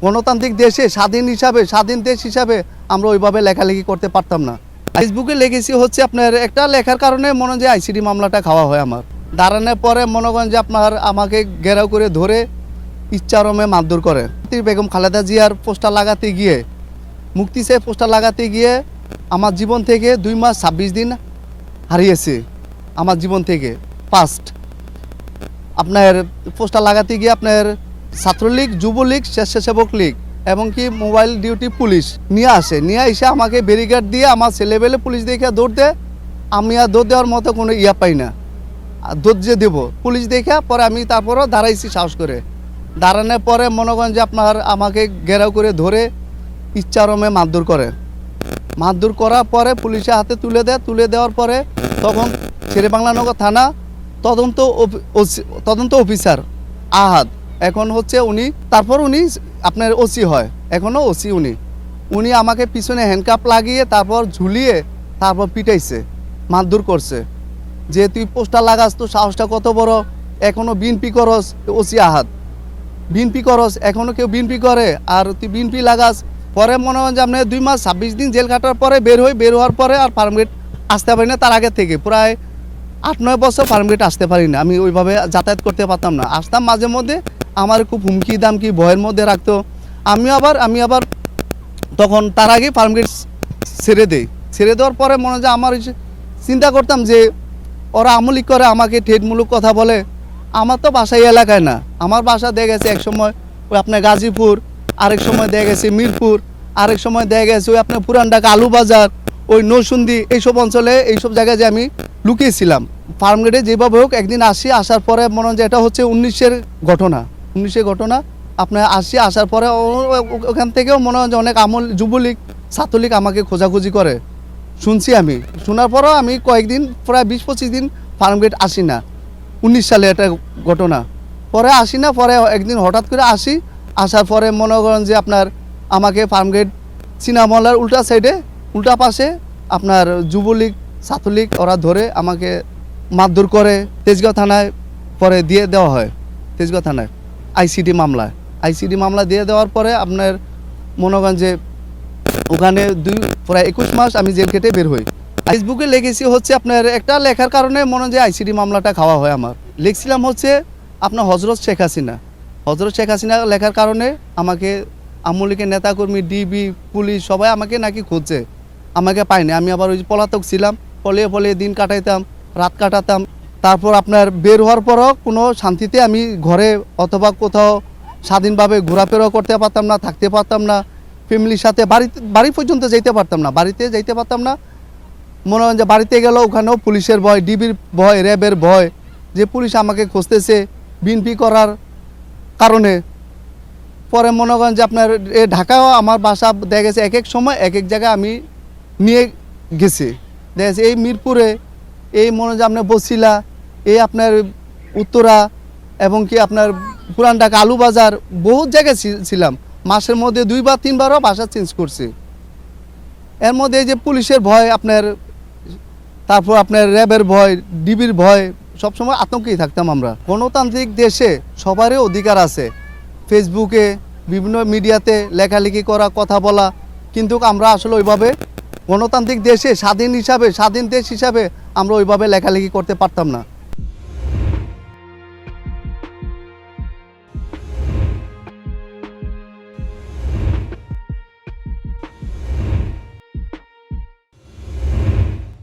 গণতান্ত্রিক দেশে স্বাধীন দেশ হিসাবে আমরা ওইভাবে লেখালেখি করতে পারতাম না। ফেসবুকে লেগেছি হচ্ছে আপনার একটা লেখার কারণে মনে যে আইসিডি মামলাটা খাওয়া হয় আমার। দাঁড়ানোর পরে মনে করেন যে আপনার আমাকে ঘেরাও করে ধরে ইচ্ছারমে মারধর করে। বেগম খালেদা জিয়ার পোস্টার লাগাতে গিয়ে, মুক্তি চাই পোস্টার লাগাতে গিয়ে আমার জীবন থেকে 2 মাস 26 দিন হারিয়েছে। আমার জীবন থেকে ফার্স্ট আপনার পোস্টার লাগাতে গিয়ে আপনার ছাত্রলীগ, যুবলীগ, স্বেচ্ছাসেবক লীগ এবং কি মোবাইল ডিউটি পুলিশ নিয়ে এসে আমাকে ব্যারিকেড দিয়ে আমার ছেলেবেলে পুলিশ দেখে দৌড় দেয়। আমি আর দৌড় দেওয়ার মতো কোনো পাই না, দৌড় যে দেবো পুলিশ দেখে। পরে আমি তারপরও দাঁড়াইছি সাহস করে। দাঁড়ানোর পরে মনে করেন যে আপনার আমাকে ঘেরাও করে ধরে ইচ্ছারমে মারধর করার পরে পুলিশের হাতে তুলে দেওয়ার পরে তখন শেরেবাংলা থানা তদন্ত অফিসার আহাদ, এখন হচ্ছে উনি, তারপর উনি আপনার ওসি হয়, এখনও ওসি উনি আমাকে পিছনে হ্যান্ডকাপ লাগিয়ে তারপর ঝুলিয়ে তারপর পিটাইছে, মারধর করছে। যে তুই পোস্টার লাগাস, তো সাহসটা কত বড়, এখনও বিএনপি করস। ওসি আহাদ বিএনপি করস, এখনও কেউ বিএনপি করে আর তুই বিএনপি লাগাস। পরে মনে হয় যে আপনি 2 মাস 26 দিন জেল কাটার পরে বের হওয়ার পরে আর ফার্মগেট আসতে পারি না। তার আগে থেকে প্রায় 8-9 বছর ফার্মগেট আসতে পারি না। আমি ওইভাবে যাতায়াত করতে পারতাম না। আসতাম মাঝে মধ্যে, আমার খুব হুমকি দামকি ভয়ের মধ্যে রাখতো। আমি আবার তখন তার আগে ফার্মগেট ছেড়ে দেওয়ার পরে মনে হয় যে আমার চিন্তা করতাম যে ওরা আমলিক করে, আমাকে ঠেটমূলক কথা বলে। আমার তো বাসা এই এলাকায় না, আমার বাসা দেখা গেছে এক সময় ওই আপনার গাজীপুর, আরেক সময় দেখা গেছে মিরপুর, আরেক সময় দেখা গেছে ওই আপনার পুরান ঢাকা আলুবাজার, ওই নৌসুন্দি, এইসব অঞ্চলে, এইসব জায়গায় যে আমি লুকিয়েছিলাম। ফার্মগেটে যেভাবে হোক একদিন আসার পরে মনে হয় যে এটা হচ্ছে 19-এর ঘটনা। আপনার আসার পরে ওখান থেকেও মনে হয় যে অনেক যুবলীগ, ছাত্রলীগ আমাকে খোঁজাখুঁজি করে শুনছি। আমি শোনার পরও আমি কয়েকদিন, প্রায় 20-25 দিন ফার্মগেট আসি না। 19 সালে একটা ঘটনা, পরে আসি না। পরে একদিন হঠাৎ করে আসার পরে মনে করেন যে আপনার আমাকে ফার্মগেট সিনেমালার উল্টা পাশে আপনার যুবলীগ, ছাত্রলীগ ওরা ধরে আমাকে মারধর করে তেজগাঁও থানায় পরে দিয়ে দেওয়া হয়। তেজগাঁও থানায় আইসিডি মামলা দিয়ে দেওয়ার পরে আপনার মনে করেন যে ওখানে প্রায় 21 মাস আমি জেল কেটে বের হই। ফেসবুকে লেগেছি হচ্ছে আপনার একটা লেখার কারণে মনে হয় যে আইসিডি মামলাটা খাওয়া হয় আমার। লিখছিলাম হচ্ছে আপনার হজরত শেখ হাসিনা লেখার কারণে আমাকে আওয়ামী লীগের নেতাকর্মী, ডিবি, পুলিশ সবাই আমাকে নাকি খুঁজছে, আমাকে পায়নি। আমি আবার ওই পলাতক ছিলাম, ফলে দিন কাটাইতাম, রাত কাটাতাম। তারপর আপনার বের হওয়ার পরও কোনো শান্তিতে আমি ঘরে অথবা কোথাও স্বাধীনভাবে ঘোরাফেরাও করতে পারতাম না, থাকতে পারতাম না। ফ্যামিলির সাথে বাড়ি পর্যন্ত যেতে পারতাম না। মনে হয় যে বাড়িতে গেলেও ওখানেও পুলিশের ভয়, ডিবির ভয়, র্যাবের ভয়, যে পুলিশ আমাকে খুঁজতেছে বিএনপি করার কারণে। পরে মনে করেন যে আপনার ঢাকাও আমার বাসা দেখা গেছে এক সময় এক জায়গায় আমি নিয়ে গেছি। দেখা গেছে এই মিরপুরে, এই মনে হয় যে আপনার বছিলা, এই আপনার উত্তরা এবং কি আপনার পুরান ঢাকা আলুবাজার, বহুত জায়গায় ছিলাম। মাসের মধ্যে 2 বা 3 বারও বাসা চেঞ্জ করছি। এর মধ্যে এই যে পুলিশের ভয় আপনার, তারপর আপনার র্যাবের ভয়, ডিবির ভয়, সবসময় আতঙ্কেই থাকতাম আমরা। গণতান্ত্রিক দেশে সবারই অধিকার আছে ফেসবুকে, বিভিন্ন মিডিয়াতে লেখালেখি করা, কথা বলা, কিন্তু আমরা আসলে ওইভাবে গণতান্ত্রিক দেশে স্বাধীন দেশ হিসাবে আমরা ওইভাবে লেখালেখি করতে পারতাম না।